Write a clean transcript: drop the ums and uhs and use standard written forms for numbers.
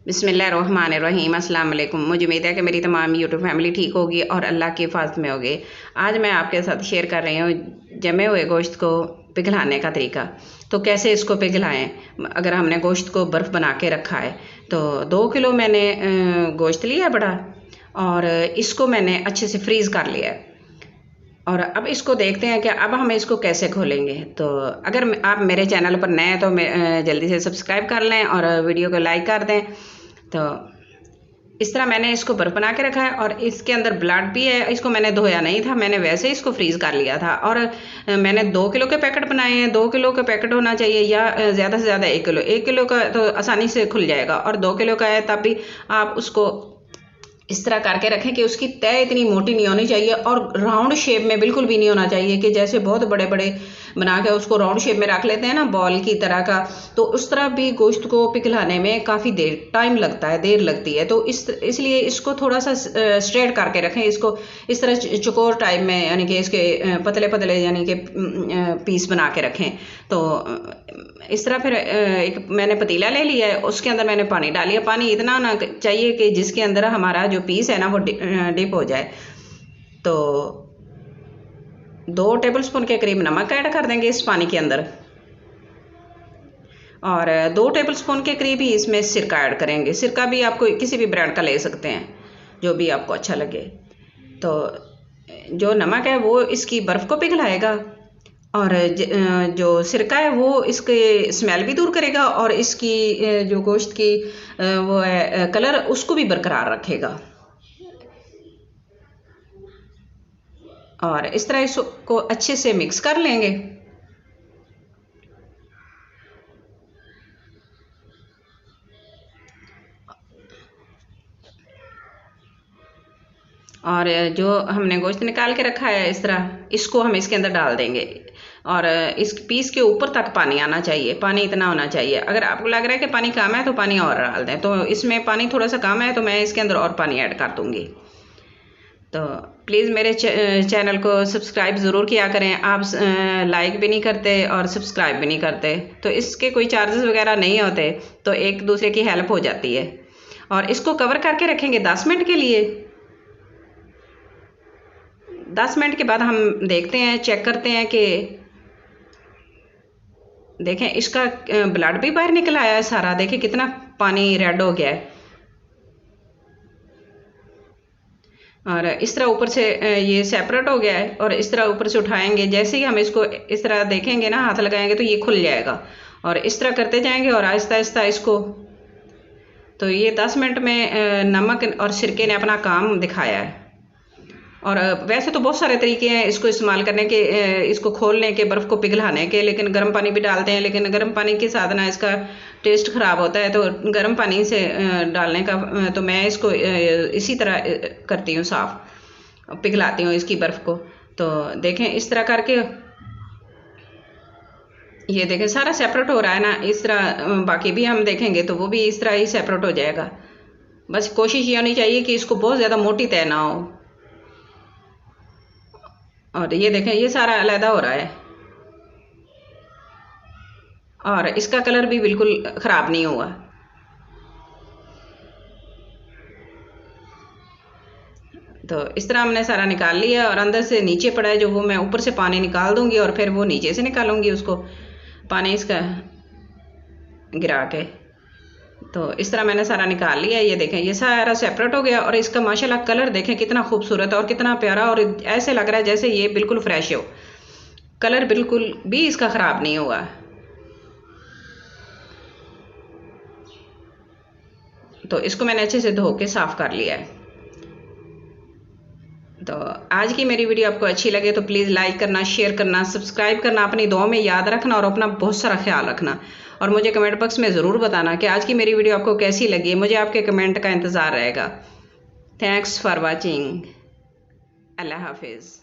बिस्मिल्लाहिर्रहमानिर्रहीम अस्सलाम वालेकुम। मुझे उम्मीद है कि मेरी तमाम यूट्यूब फैमिली ठीक होगी और अल्लाह की हिफाजत में होगी। आज मैं आपके साथ शेयर कर रही हूँ जमे हुए गोश्त को पिघलाने का तरीका। तो कैसे इसको पिघलाएं। अगर हमने गोश्त को बर्फ़ बना के रखा है तो 2 किलो मैंने गोश्त लिया बड़ा, और इसको मैंने अच्छे से फ्रीज़ कर लिया है। और अब इसको देखते हैं कि अब हम इसको कैसे खोलेंगे। तो अगर आप मेरे चैनल पर नए हैं तो जल्दी से सब्सक्राइब कर लें और वीडियो को लाइक कर दें। तो इस तरह मैंने इसको बर्फ़ बना के रखा है और इसके अंदर ब्लड भी है। इसको मैंने धोया नहीं था, मैंने वैसे ही इसको फ्रीज़ कर लिया था। और मैंने 2 किलो के पैकेट बनाए हैं। 2 किलो का पैकेट होना चाहिए या ज़्यादा से ज़्यादा 1 किलो। 1 किलो का तो आसानी से खुल जाएगा, और 2 किलो का है तब भी आप उसको इस तरह करके रखें कि उसकी तय इतनी मोटी नहीं होनी चाहिए और राउंड शेप में बिल्कुल भी नहीं होना चाहिए कि जैसे बहुत बड़े बड़े बना के उसको राउंड शेप में रख लेते हैं ना, बॉल की तरह का। तो उस तरह भी गोश्त को पिघलाने में काफ़ी टाइम लगता है, देर लगती है। तो इसलिए इसको थोड़ा सा स्ट्रेट करके रखें। इसको इस तरह चौकोर टाइप में, यानी कि इसके पतले पतले यानी कि पीस बना के रखें। तो इस तरह फिर एक मैंने पतीला ले लिया है, उसके अंदर मैंने पानी डाल लिया। पानी इतना होना चाहिए कि जिसके अंदर हमारा जो पीस है ना वो डिप हो जाए। तो 2 टेबलस्पून के करीब नमक ऐड कर देंगे इस पानी के अंदर, और 2 टेबलस्पून के करीब ही इसमें सिरका ऐड करेंगे। सिरका भी आपको किसी भी ब्रांड का ले सकते हैं, जो भी आपको अच्छा लगे। तो जो नमक है वो इसकी बर्फ़ को पिघलाएगा, और जो सिरका है वो इसके स्मेल भी दूर करेगा, और इसकी जो गोश्त की वो है कलर, उसको भी बरकरार रखेगा। और इस तरह इसको अच्छे से मिक्स कर लेंगे। और जो हमने गोश्त निकाल के रखा है इस तरह, इसको हम इसके अंदर डाल देंगे। और इस पीस के ऊपर तक पानी आना चाहिए, पानी इतना होना चाहिए। अगर आपको लग रहा है कि पानी कम है तो पानी और डाल दें। तो इसमें पानी थोड़ा सा कम है तो मैं इसके अंदर और पानी ऐड कर दूँगी। तो प्लीज़ मेरे चैनल को सब्सक्राइब ज़रूर किया करें। आप लाइक भी नहीं करते और सब्सक्राइब भी नहीं करते, तो इसके कोई चार्जेस वगैरह नहीं होते, तो एक दूसरे की हेल्प हो जाती है। और इसको कवर करके रखेंगे 10 मिनट के लिए। 10 मिनट के बाद हम देखते हैं, चेक करते हैं कि देखें इसका ब्लड भी बाहर निकल आया है सारा। देखें कितना पानी रेड हो गया है। और इस तरह ऊपर से ये सेपरेट हो गया है, और इस तरह ऊपर से उठाएंगे। जैसे ही हम इसको इस तरह देखेंगे ना, हाथ लगाएंगे तो ये खुल जाएगा। और इस तरह करते जाएंगे और आहिस्ता आहिस्ता इसको। तो ये 10 मिनट में नमक और सिरके ने अपना काम दिखाया है। और वैसे तो बहुत सारे तरीके हैं इसको इस्तेमाल करने के, इसको खोलने के, बर्फ़ को पिघलाने के। लेकिन गर्म पानी भी डालते हैं, लेकिन गर्म पानी के साथ ना इसका टेस्ट ख़राब होता है। तो गर्म पानी से डालने का तो मैं इसको इसी तरह करती हूँ, साफ़ पिघलाती हूँ इसकी बर्फ़ को। तो देखें इस तरह करके, ये देखें सारा सेपरेट हो रहा है ना। इस तरह बाकी भी हम देखेंगे तो वो भी इस तरह ही सेपरेट हो जाएगा। बस कोशिश ये होनी चाहिए कि इसको बहुत ज़्यादा मोटी तय ना हो। और ये देखें ये सारा अलहदा हो रहा है, और इसका कलर भी बिल्कुल ख़राब नहीं हुआ। तो इस तरह हमने सारा निकाल लिया, और अंदर से नीचे पड़ा है जो, वो मैं ऊपर से पानी निकाल दूंगी और फिर वो नीचे से निकालूंगी उसको, पानी इसका गिरा के। तो इस तरह मैंने सारा निकाल लिया। ये देखें ये सारा सेपरेट हो गया, और इसका माशाल्लाह कलर देखें कितना खूबसूरत है और कितना प्यारा, और ऐसे लग रहा है जैसे ये बिल्कुल फ्रेश हो। कलर बिल्कुल भी इसका ख़राब नहीं हुआ। तो इसको मैंने अच्छे से धो के साफ़ कर लिया है। तो आज की मेरी वीडियो आपको अच्छी लगे तो प्लीज़ लाइक करना, शेयर करना, सब्सक्राइब करना, अपनी दुआओं में याद रखना, और अपना बहुत सारा ख्याल रखना। और मुझे कमेंट बॉक्स में ज़रूर बताना कि आज की मेरी वीडियो आपको कैसी लगी। मुझे आपके कमेंट का इंतज़ार रहेगा। Thanks for watching. अल्लाह हाफिज़।